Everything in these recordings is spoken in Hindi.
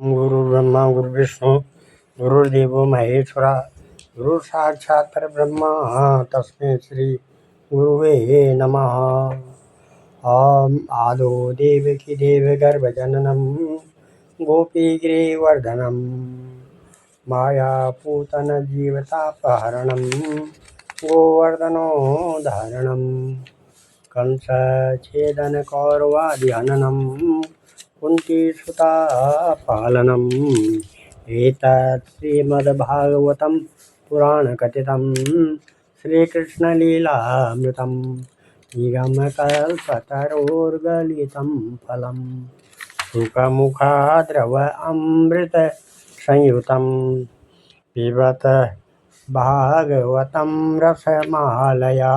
गुरुर्ब्रह्मा गुरुर्विष्णु गुरुर्देवो महेश्वरा गुरु साक्षात् परब्रह्म तस्मै श्री गुरुवे नमः। ओम आदो देवकी देवगर्भजननं गोपीगिरिवर्धनं मायापूतन जीवतापहरणं गोवर्धनो धारणं कंसच्छेदनकौरवादिहननं कुन्तीसुता पालनम् एतत् श्रीमद्भागवतं पुराणकथितं श्रीकृष्णलीलामृतं निगमकल्पतरोर्गलितं फलं सुखमुखाद्रव अमृतसंयुतं पिबत भागवतं रसमालया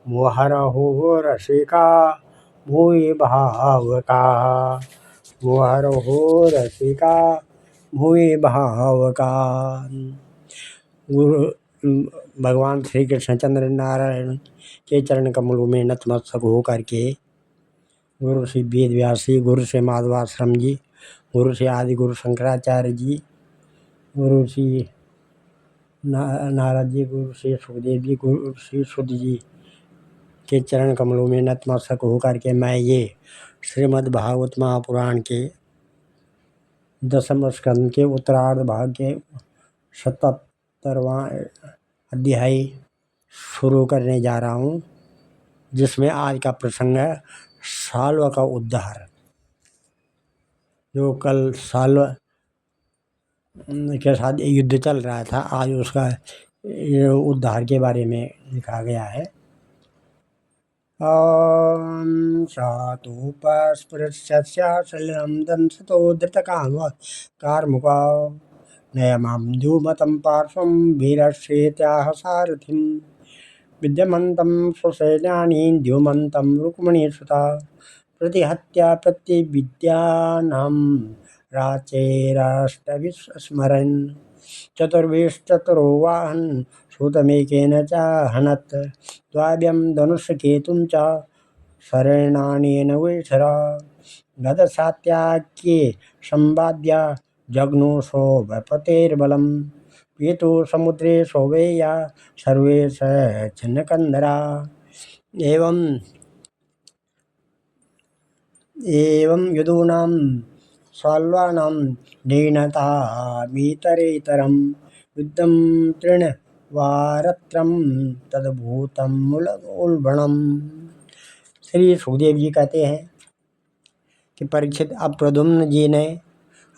मुहुरहो रसिका भूरि भावुका मुहुरहो रसिका भूरि भावुका। गुरु भगवान श्री कृष्णचंद्र नारायण के चरण कमलों में नतमस्तक होकर के गुरु श्री वेद व्यास जी, गुरु श्री माधवाश्रम जी, गुरु श्री आदि गुरु शंकराचार्य जी, गुरु श्री नारद जी, गुरु श्री सुखदेव जी, गुरु श्री शुद्ध जी के चरण कमलों में नतमस्तक होकर के मैं ये श्रीमद् भागवत महापुराण के 10वें स्कंद के उत्तरार्ध भाग के 77वां अध्याय शुरू करने जा रहा हूँ, जिसमें आज का प्रसंग है साल्व का उद्धार। जो कल साल्व के साथ युद्ध चल रहा था, आज उसका उद्धार के बारे में लिखा गया है। ॐ सातोपस्पृश्यस्याशलिलं दंसतो धृतकामकारमुका नयमां द्युमतं पार्श्वं वीरश्चेत्याह सारथिं विद्यमन्तं स्वसैन्यानि द्युमन्तं रुक्मिणीसुता प्रतिहत्य प्रतिविद्यानां राचेराष्टविस्मरन् चतुर्विंशतिरो वाहन सूतमेकेन च हनत् द्वाभ्यं धनुष्केतुं च शरणानेन वैशरा गदसात्याख्ये संवाद्य जग्नु सौभपतेर्बलं पीतु समुद्रे सौवेया सर्वे स छिन्नकन्धरा। एवं यदूनां साल्वानां दीनतामितरेतरं युद्धं तृणवारत्रं तद्भूतं उल्बणम्। श्री सुखदेव जी कहते हैं कि परीक्षित, अब प्रद्युम्न जी ने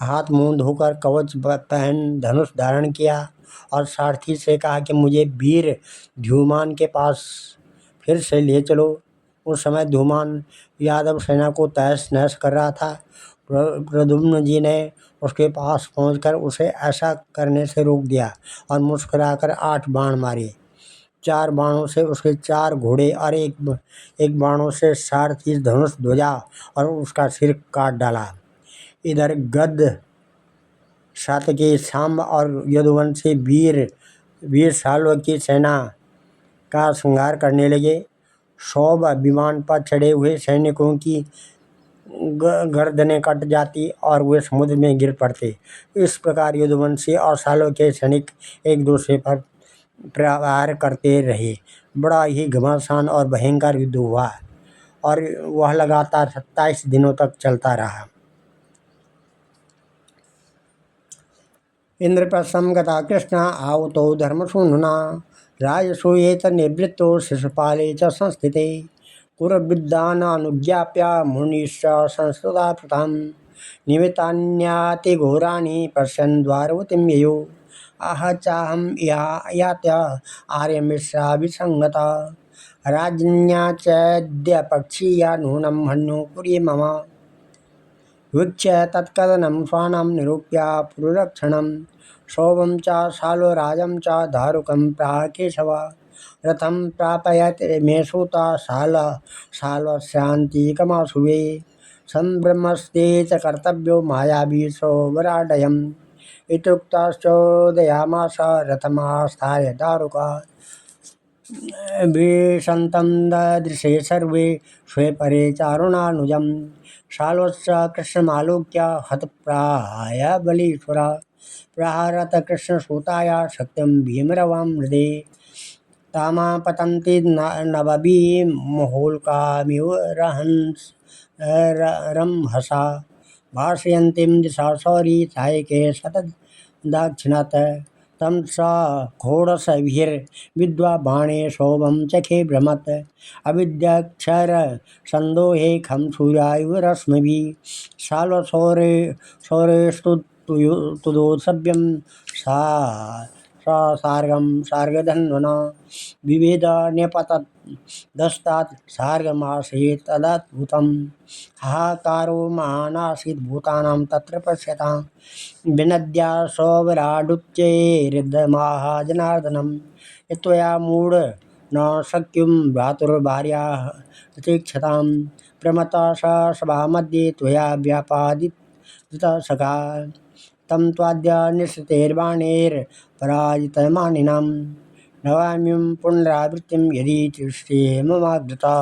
हाथ मुंह धोकर कवच पहन धनुष धारण किया और सारथी से कहा कि मुझे वीर ध्युमान के पास फिर से ले चलो। उस समय ध्युमान यादव सेना को तहस नहस कर रहा था। प्रद्युम्न जी ने उसके पास पहुंचकर उसे ऐसा करने से रोक दिया और मुस्कुराकर 8 बाण मारे। 4 बाणों से उसके 4 घोड़े और एक बाणों से सारथी धनुष ध्वजा और उसका सिर काट डाला। इधर गद सातकी सांब और यदुवंशी वीर साल्व की सेना का संहार करने लगे। सौभ विमान पर चढ़े हुए सैनिकों की गर्दनें कट जाती और वे समुद्र में गिर पड़ते। इस प्रकार यदुवंशी और साल्व के सैनिक एक दूसरे पर प्रहार करते रहे। बड़ा ही घमासान और भयंकर युद्ध हुआ और वह लगातार 27 दिनों तक चलता रहा। इंद्रप्रस्थं गता कृष्ण आवतो धर्मसूनुना राजसूयेत निवृत्तो शिशुपाले च संस्थिते कुरविद्वानानुज्ञाप्य मुनिश्च संस्कृता प्रथम निमित्तान्यातिघोराणि पश्यन् द्वारवतीं ययौ आह चाहं यात्य आर्यमिश्राभिसंगता राज्ञा चैद्य पक्षीया नूनं हन्यो पुरी मम वीक्ष्य तत्कदनं स्वानं निरूप्य पुरुरक्षणं शोभं च साल्वराजं च दारुकं प्राह केशव रथं प्रापयत् मे सूता साल्वस्यान्तिकमाशुवे संब्रह्मस्ते च कर्तव्यो मायावी सौवराडयम् इत्युक्तश्चोदयामास रथमास्थाय दारुका विशन्तं ददृशे सर्वे स्वे परे चारुणानुजम् शाल्वश्च कृष्णमालोक्य हतप्राय बलीसुरा प्रहारत कृष्णसूताय शक्तिं भीमरवां हृदे तामा पतन्ति नवभीमहोल्कामिव रंहसा भाषयन्तीं दिशा शौरी सायके शतदक्षिणात् तं स घोडशभिर्विद्वा बाणे शोभं चखे भ्रमत् अविद्याक्षरसन्दोहे खं सूर्यायुव रश्मिभिः शाल्वशौरे शौरेस्तु तुदोसभ्यं सा सार्गं सार्गधन्वना विभेद न्यपतदस्तात् सार्गमासीत् तदद्भुतं हाहाकारो महानासीत् भूतानां तत्र पश्यतां विनद्या सौवराडुच्चैर्दमाः जनार्दनं यत्त्वया मूढ न शक्युं भ्रातुर्भार्याः प्रतीक्षतां प्रमता स सभामध्ये त्वया व्यापादितः सखा तं त्वाद्य निश्चितैर्बाणैर्पराजितमानिनां नवाम्यं पुनरावृत्तिं यदि दृष्टे ममाग्रता।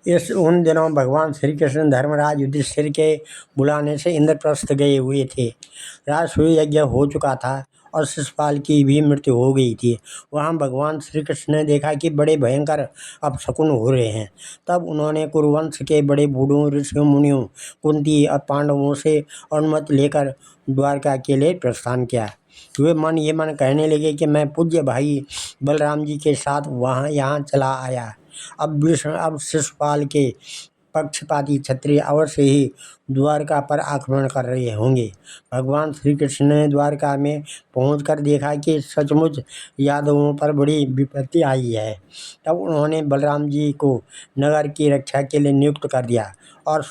इस उन दिनों भगवान श्री कृष्ण धर्मराज युधिष्ठिर के बुलाने से इंद्रप्रस्थ गए हुए थे। राजसूय यज्ञ हो चुका था और शिशुपाल की भी मृत्यु हो गई थी। वहाँ भगवान श्री कृष्ण ने देखा कि बड़े भयंकर अपशकुन हो रहे हैं। तब उन्होंने कुरुवंश के बड़े बूढ़ों ऋषियों मुनियों कुंती और पांडवों से अनुमति लेकर द्वारका के लिए प्रस्थान किया। वे मन ये मन कहने लगे कि मैं पूज्य भाई बलराम जी के साथ वहाँ यहाँ चला आया। अब शिशुपाल के पक्षपाती क्षत्रिय अवश्य ही द्वारका पर आक्रमण कर रहे होंगे। भगवान श्री कृष्ण ने द्वारका में पहुंचकर देखा कि सचमुच यादवों पर बड़ी विपत्ति आई है। तब उन्होंने बलराम जी को नगर की रक्षा के लिए नियुक्त कर दिया और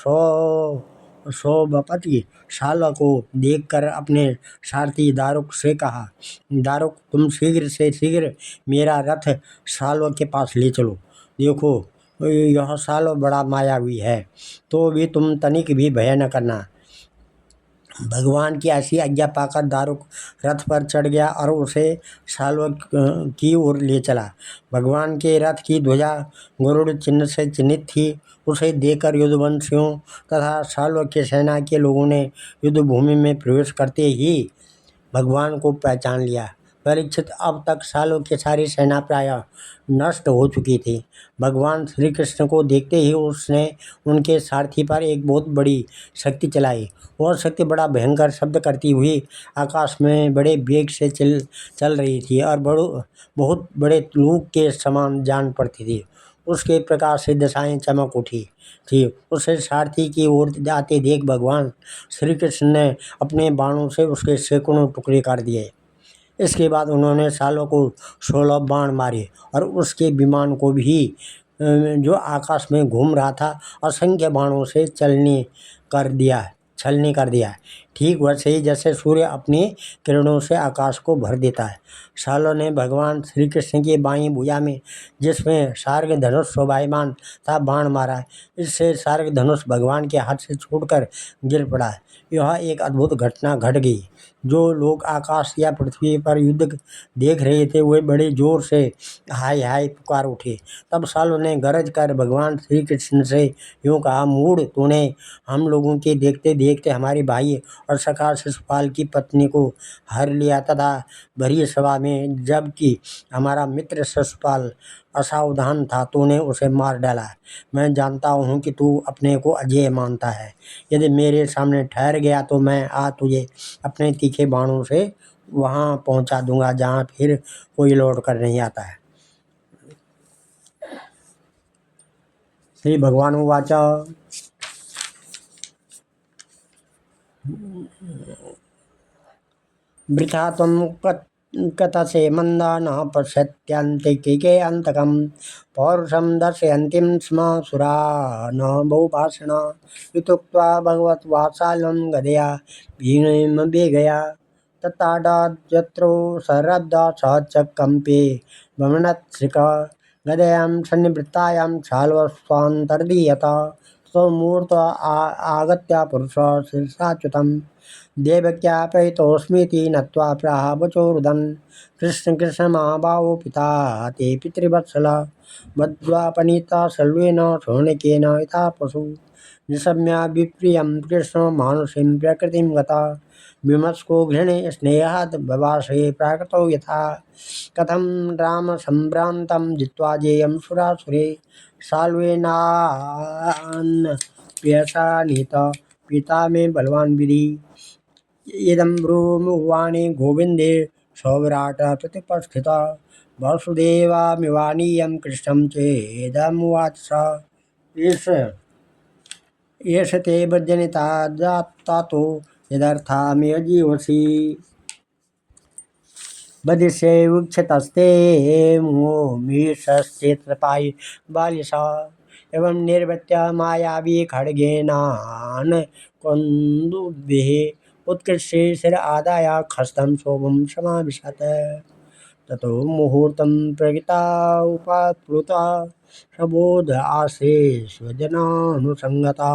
सौभपति शाल्व को देखकर अपने सारथी दारुक से कहा, दारुक तुम शीघ्र से शीघ्र मेरा रथ शाल्व के पास ले चलो। देखो यह शाल्व बड़ा मायावी है, तो भी तुम तनिक भी भय न करना। भगवान की ऐसी आज्ञा पाकर दारुक रथ पर चढ़ गया और उसे शाल्व की ओर ले चला। भगवान के रथ की ध्वजा गरुड़ चिन्ह से चिन्हित थी। उसे देखकर युद्धवंशियों तथा शाल्व के सेना के लोगों ने युद्धभूमि में प्रवेश करते ही भगवान को पहचान लिया। परीक्षित अब तक शाल्व की सारी सेना प्राय नष्ट हो चुकी थी। भगवान श्री कृष्ण को देखते ही उसने उनके सारथी पर एक बहुत बड़ी शक्ति चलाई। वह शक्ति बड़ा भयंकर शब्द करती हुई आकाश में बड़े वेग से चल रही थी और बहुत बड़े लूक के समान जान पड़ती थी। उसके प्रकाश से दशाएं चमक उठी थी। उसे सारथी की ओर जाते देख भगवान श्री कृष्ण ने अपने बाणों से उसके सैकड़ों टुकड़े कर दिए। इसके बाद उन्होंने शाल्व को 16 बाण मारे और उसके विमान को भी जो आकाश में घूम रहा था असंख्य बाणों से छलनी कर दिया। ठीक वैसे ही जैसे सूर्य अपनी किरणों से आकाश को भर देता है। शाल्व ने भगवान श्री कृष्ण की बाईं भुजा में, जिसमें सार्ग धनुष शोभायमान था, बाण मारा। इससे सार्ग धनुष भगवान के हाथ से छूटकर गिर पड़ा। यह एक अद्भुत घटना घट गई। जो लोग आकाश या पृथ्वी पर युद्ध देख रहे थे वे बड़े जोर से हाय हाय पुकार उठे। तब शाल्व ने गरज कर भगवान श्री कृष्ण से यूँ कहा, मूढ़, तूने हम लोगों के देखते देखते हमारे भाई और सखा शिशुपाल की पत्नी को हर लिया तथा भरी सभा में जबकि हमारा मित्र शिशुपाल असावधान था तूने उसे मार डाला। मैं जानता हूँ कि तू अपने को अजेय मानता है। यदि मेरे सामने ठहर गया तो मैं तुझे अपने तीखे बाणों से वहाँ पहुँचा दूंगा जहाँ फिर कोई लौट कर नहीं आता है। श्री भगवान उवाच वृथा त्वं कथसे मंदा न पश्यन्त्यन्तिके अंतकं पौरुषं दर्शयन्तीं स्म सुरा न बहुभाषणा इत्युक्त्वा भगवद्वात्सल्यं गदया भीमेर्वेगया तत्ताडाद्यत्रो सरब्धा स च कम्पे वमनत्सिक गदयां सन्निवृत्तायां शाल्वस्वान्तर्दीयत तो मूर्त आगत्य पुरुष शीर्षाच्युतम देवक्यापयितोऽस्मीति नत्वा प्राह वचो रुदन् कृष्ण कृष्ण महाबाहो पिता ते पितृवत्सला मद्वापनीता सर्वेण शौनकेन यथा पशु निशम्य विप्रियं कृष्ण मानुषीं प्रकृतिं गता विमस्को घृणे स्नेहात् बवासे प्राकृतौ यथा कथं राम सम्भ्रान्तं जित्वा जेयं सुरासुरे साल्वेनान्प्यसा नीत पिता मे बलवान् विधि इदं ब्रूमुवाणी गोविन्दे सौविराट प्रतिपस्थिता वासुदेवामिवानीयं कृष्णं चेदमुवाच स एष ते वज्जनिता जातातो यदर्थामेव जीवसि वदिष्ये उक्षतस्ते मोमीशश्चेत्रपायि बालिशा एवं निर्वृत्य मायावी खड्गेनान् कन्दुभिः उत्कृष्टे शिर आदाय खस्तं शोभं समाविशत् ततो मुहूर्तं प्रगिता उपाप्लुता सबोध आसे स्वजनानुसङ्गता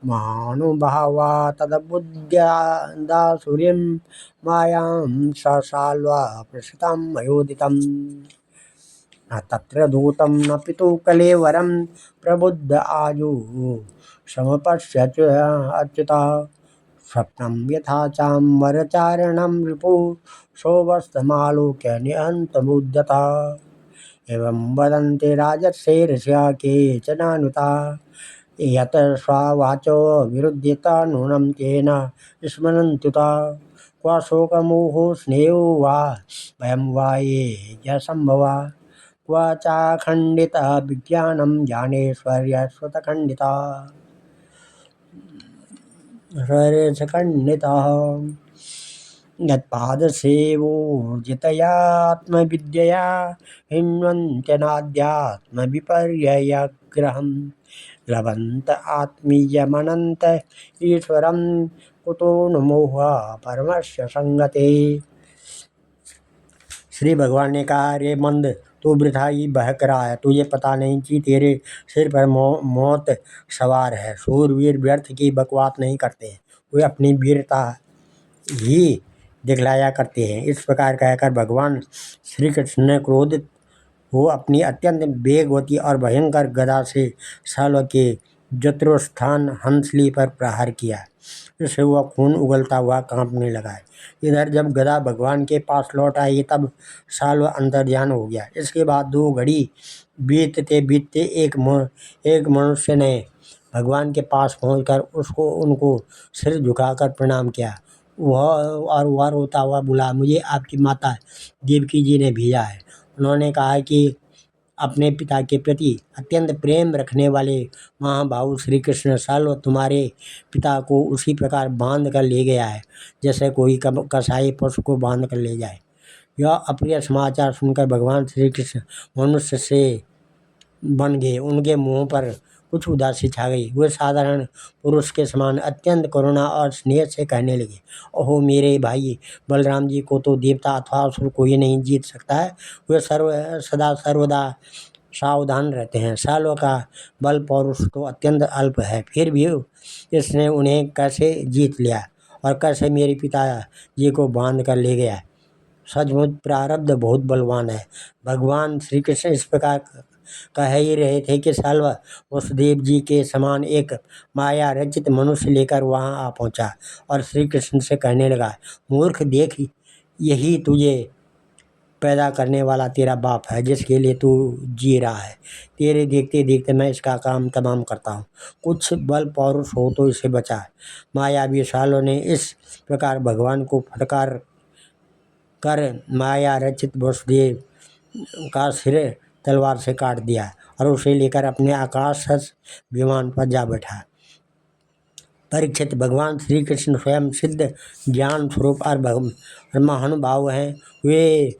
महानुभावा तदबुद्ध्यादासुरीं मायां सशाल्वा प्रसितां मयोदितम् न तत्र दूतं न पितुः कलेवरं प्रबुद्ध आजु समपश्यच्युता स्वप्नं यथा चाम्बरचारणं रिपुः सौवस्तमालोक्य निहन्तमुद्यता एवं वदन्ति राजर्षे ऋषया केचनानुता यत् स्वावाचो विरुध्यता नूनं तेन स्मरन्त्युता क्व शोकमोहो स्नेहो वा भयं वा ये जसम्भवा क्व चाखण्डितः विज्ञानं ज्ञानेश्वर्यस्वतखण्डिता स्वरेशखण्डितः यत्पादसेवोर्जितयात्मविद्यया हिन्वन्त्यनाध्यात्मविपर्ययग्रहं लभन्त आत्मीयमनन्त ईश्वरं कुतो नु मोहः परमस्य संगते। श्री भगवान ने कहा, रे मंद, तू वृथा ही बहक रहा है। तुझे पता नहीं कि तेरे सिर पर मौत सवार है। शूरवीर व्यर्थ की बकवास नहीं करते, वे अपनी वीरता ही दिखलाया करते हैं। इस प्रकार कहकर भगवान श्री कृष्ण ने क्रोधित हो अपनी अत्यंत वेगवती और भयंकर गदा से साल्व के जत्रोत्थान हंसली पर प्रहार किया। इससे वह खून उगलता हुआ कांपने लगा। इधर जब गदा भगवान के पास लौट आई तब साल्व अंतर्ध्यान हो गया। इसके बाद 2 घड़ी बीतते बीतते एक मनुष्य ने भगवान के पास पहुंचकर उनको सिर झुकाकर प्रणाम किया। वह रोता हुआ बोला, मुझे आपकी माता देवकी जी ने भेजा है। उन्होंने कहा कि अपने पिता के प्रति अत्यंत प्रेम रखने वाले महाभाव श्री कृष्ण साल्व तुम्हारे पिता को उसी प्रकार बांध कर ले गया है जैसे कोई कसाई पशु को बांध कर ले जाए। यह अप्रिय समाचार सुनकर भगवान श्री कृष्ण मनुष्य से बन गए। उनके मुंह पर कुछ उदासी छा गई। वे साधारण पुरुष के समान अत्यंत करुणा और स्नेह से कहने लगे, ओहो मेरे भाई बलराम जी को तो देवता अथवा असुर कोई नहीं जीत सकता है। वे सदा सर्वदा सावधान रहते हैं। सालों का बल पौरुष तो अत्यंत अल्प है, फिर भी इसने उन्हें कैसे जीत लिया और कैसे मेरे पिता जी को बांध कर ले गया। सचमुच प्रारब्ध बहुत बलवान है। भगवान श्री कृष्ण इस प्रकार कह ही रहे थे कि साल्व वसुदेव जी के समान एक माया रचित मनुष्य लेकर वहां आ पहुंचा और श्री कृष्ण से कहने लगा, मूर्ख देख, यही तुझे पैदा करने वाला तेरा बाप है जिसके लिए तू जी रहा है। तेरे देखते देखते मैं इसका काम तमाम करता हूँ। कुछ बल पौरुष हो तो इसे बचा। मायावी सालों ने इस प्रकार भगवान को फटकार कर माया रचित वसुदेव का सिर तलवार से काट दिया और उसे लेकर अपने आकाश विमान पर जा बैठा। परीक्षित, भगवान श्री कृष्ण स्वयं सिद्ध ज्ञान स्वरूप और महानुभाव हैं। वे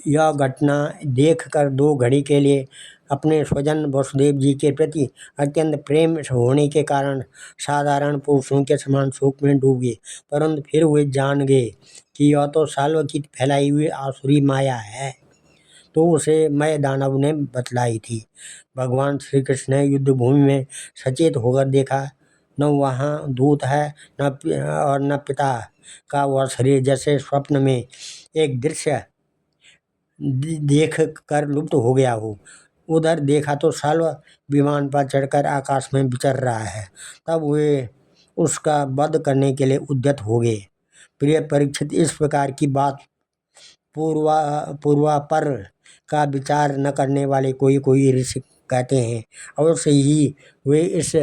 यह घटना देखकर 2 घड़ी के लिए अपने स्वजन वसुदेव जी के प्रति अत्यंत प्रेम होने के कारण साधारण पुरुषों के समान शोक में डूब गए। परंतु फिर वे जान गए कि यह तो साल्व की फैलाई हुई आसुरी माया है। तो उसे मैं दानव ने बतलाई थी। भगवान श्री कृष्ण ने युद्ध भूमि में सचेत होकर देखा, न वहाँ दूत है और न पिता का वह शरीर, जैसे स्वप्न में एक दृश्य देख कर लुप्त हो गया हो। उधर देखा तो साल्व विमान पर चढ़कर आकाश में विचर रहा है। तब वे उसका वध करने के लिए उद्यत हो गए। प्रिय परीक्षित, इस प्रकार की बात पूर्वापर का विचार न करने वाले कोई कोई ऋषि कहते हैं। अवश्य ही वे इस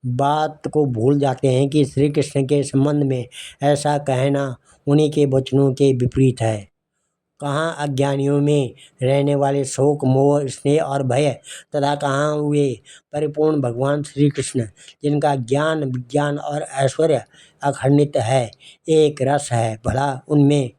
बात को भूल जाते हैं कि श्री कृष्ण के संबंध में ऐसा कहना उन्हीं के वचनों के विपरीत है। कहाँ अज्ञानियों में रहने वाले शोक, मोह, स्नेह और भय तथा कहाँ वे परिपूर्ण भगवान श्री कृष्ण, जिनका ज्ञान, विज्ञान और ऐश्वर्य अखंडित है, एक रस है। भला उनमें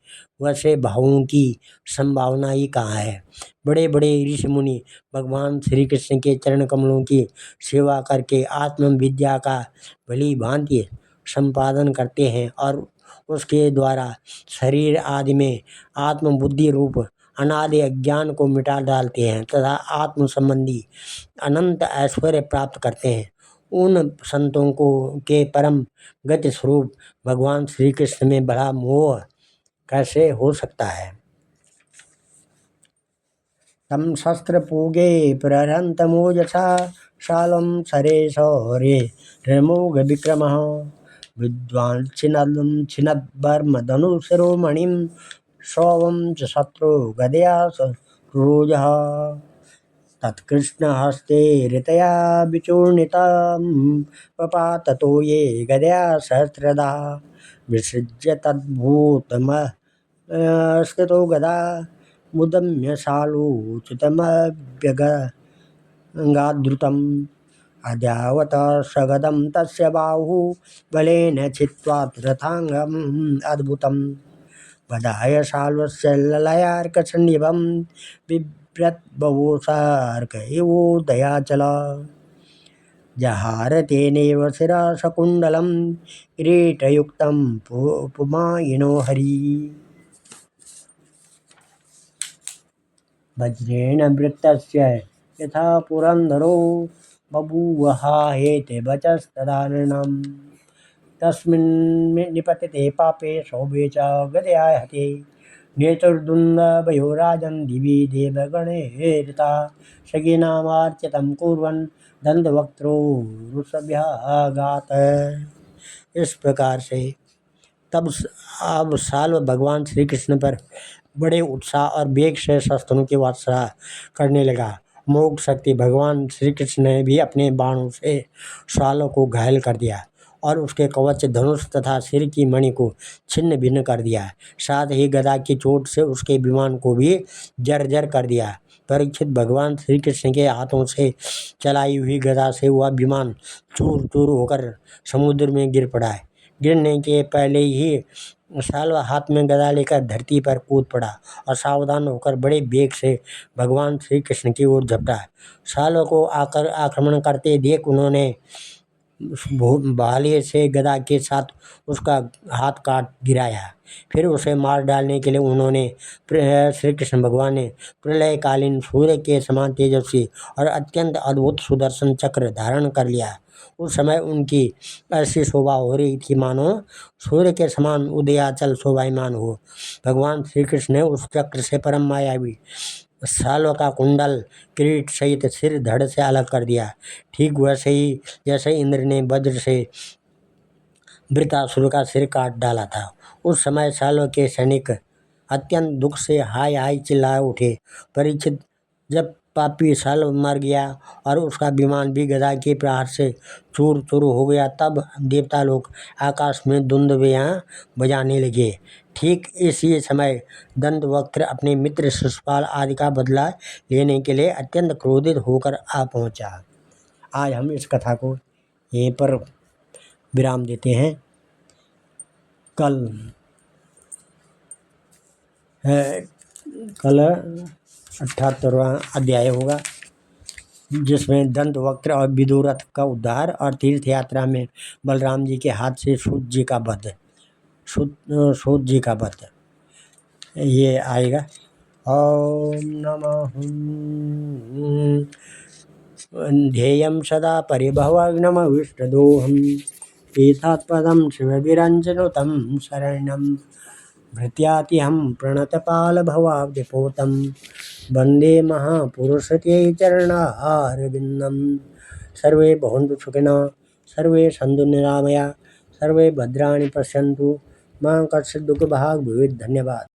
वैसे भावों की संभावना ही कहाँ है। बड़े बड़े ऋषि मुनि भगवान श्री कृष्ण के चरण कमलों की सेवा करके आत्मविद्या का भली भांति संपादन करते हैं और उसके द्वारा शरीर आदि में आत्मबुद्धि रूप अनादि अज्ञान को मिटा डालते हैं तथा आत्म संबंधी अनंत ऐश्वर्य प्राप्त करते हैं। उन संतों को के परम गति स्वरूप भगवान श्री कृष्ण में बड़ा मोह कैसे हो सकता है। तम शस्त्र पूगे प्रहरन्तमोजसा शालं सरे शौर्ये निर्मोघ विक्रमः विद्वान् छिनद्वर्मधनुशिरोमणिं सौवं च शत्रु गदया रोजः तत्कृष्णहस्ते ऋतया विचूर्णितं पपाततो ये गदया सहस्रदा विसृज्य तद्भूतमस्कृतो गदा मुदम्य शालोचितमभ्यगाद्रुतम् अद्यावत सगदं तस्य बाहुः बलेन छित्त्वात् रथाङ्गम् अद्भुतम् वधाय शाल्वस्य ललायार्कसन्निभं बिभ्रद्बवोसार्क इवोदयाचला जहार तेनेव शिरा सकुण्डलं किरीटयुक्तं पुमायिनो हरि वज्रेण वृत्तस्य यथा पुरन्दरो बभूवहाहेते वचस्तदा नृणाम् तस्मिन् निपतिते पापे सौभे च गदया हते नेतुर्दुन्दभयो राजन् दिवि देवगणैरिता सखीनामार्चितं कुर्वन् दन्तवक्त्रो रुषभ्यागात। इस प्रकार से तब अब साल्व भगवान श्री कृष्ण पर बड़े उत्साह और वेग से शस्त्रों की वर्षा करने लगा। मोक्ष शक्ति भगवान श्री कृष्ण ने भी अपने बाणों से साल्व को घायल कर दिया और उसके कवच, धनुष तथा सिर की मणि को छिन्न भिन्न कर दिया। साथ ही गदा की चोट से उसके विमान को भी जर्जर कर दिया। परीक्षित, भगवान श्री कृष्ण के हाथों से चलाई हुई गदा से वह विमान चूर चूर होकर समुद्र में गिर पड़ा है। गिरने के पहले ही साल्व हाथ में गदा लेकर धरती पर कूद पड़ा और सावधान होकर बड़े वेग से भगवान श्री कृष्ण की ओर झपटा। साल्व को आक्रमण करते देख उन्होंने भाले से गदा के साथ उसका हाथ काट गिराया। फिर उसे मार डालने के लिए उन्होंने श्री कृष्ण भगवान ने प्रलयकालीन सूर्य के समान तेजस्वी और अत्यंत अद्भुत सुदर्शन चक्र धारण कर लिया। उस समय उनकी ऐसी शोभा हो रही थी मानो सूर्य के समान उदयाचल शोभायमान हो। भगवान श्री कृष्ण ने उस चक्र से परम मायावी साल्व का कुंडल, किरीट सहित सिर धड़ से अलग कर दिया। ठीक वैसे ही जैसे इंद्र ने वज्र से वृत्रासुर का सिर काट डाला था। उस समय साल्व के सैनिक अत्यंत दुख से हाय हाय चिल्ला उठे। परीक्षित, जब पापी साल्व मर गया और उसका विमान भी गदा के प्रहार से चूर चूर हो गया, तब देवता लोग आकाश में दुंदुभियां बजाने लगे। ठीक इसी समय दंतवक्त्र अपने मित्र शिशुपाल आदि का बदला लेने के लिए अत्यंत क्रोधित होकर आ पहुंचा। आज हम इस कथा को यहीं पर विराम देते हैं। कल 78वां अध्याय होगा, जिसमें दंतवक्त्र और विदुरथ का उद्धार और तीर्थ यात्रा में बलराम जी के हाथ से सूत जी का वध ये आएगा। ॐ नमः ध्येयं सदा परिभवाग्नमविष्टदोहम् एतत्पदं शिवविरञ्जनुतं शरणं भृत्यातिहं प्रणतपालभवाब्धिपोतं वन्दे महापुरुषते चरणारविन्दं। सर्वे भवन्तु सुखिनः, सर्वे सन्तु निरामया, सर्वे भद्राणि पश्यन्तु, मां कश्चित् दुःखभाग् भवेत्। धन्यवाद।